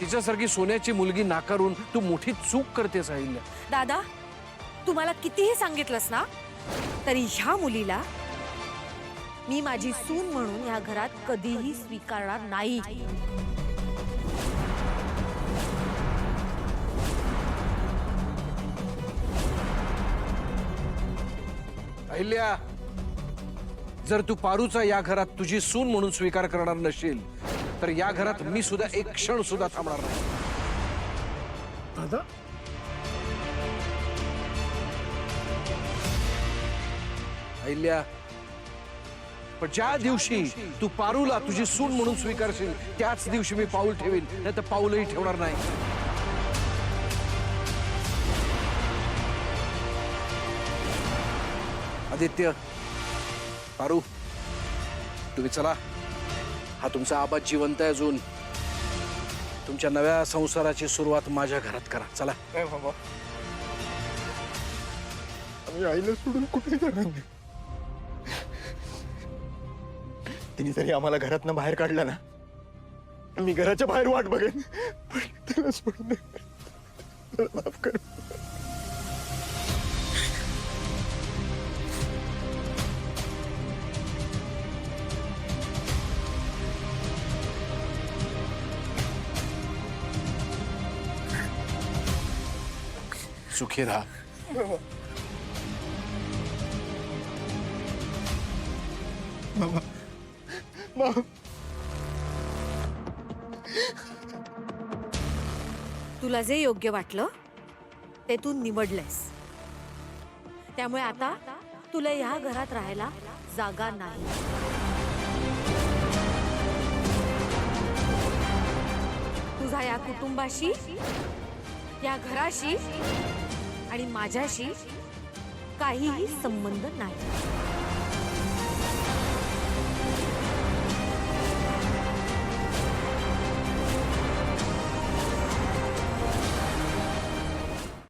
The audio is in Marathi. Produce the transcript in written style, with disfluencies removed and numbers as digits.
तिच्यासारखी सोन्याची मुलगी नाकारून तू मोठी चूक करतेस अहिल्या. दादा, तुम्हाला कितीही सांगितलंस ना तरी ह्या मुलीला मी माझी सून म्हणून या घरात कधीही स्वीकारणार नाही. अहिल्या, जर तू पारूचा या घरात तुझी सून म्हणून स्वीकार करणार नशील तर या घरात मी सुद्धा एक क्षण सुद्धा थांबणार नाही. दादा, अहिल्या, पण ज्या दिवशी तू पारूला तुझी सून म्हणून स्वीकारशील त्याच दिवशी मी पाऊल ठेवीन, नाही तर पाऊलही ठेवणार नाही. आदित्य, पारू, तुम्ही चला. हा तुमचा आबा जिवंत आहे अजून. तुमच्या नव्या संसाराची सुरुवात माझ्या घरात करा. चला. नाही बाबा, आम्ही आईला सोडून कुठे जाणार नाही. तिने जरी आम्हाला घरातनं बाहेर काढलं ना, मी घराच्या बाहेर वाट बघेन, पण त्याला सोडून नाही. मला माफ कर. सुखी राहा. बाबा, बाबा, तुला जे योग्य वाटलं ते तू निवडलंस, त्यामुळे आता तुला ह्या घरात राहायला जागा नाही. तुझा या कुटुंबाशी, या घराशी आणि माझ्याशी काहीही संबंध नाही.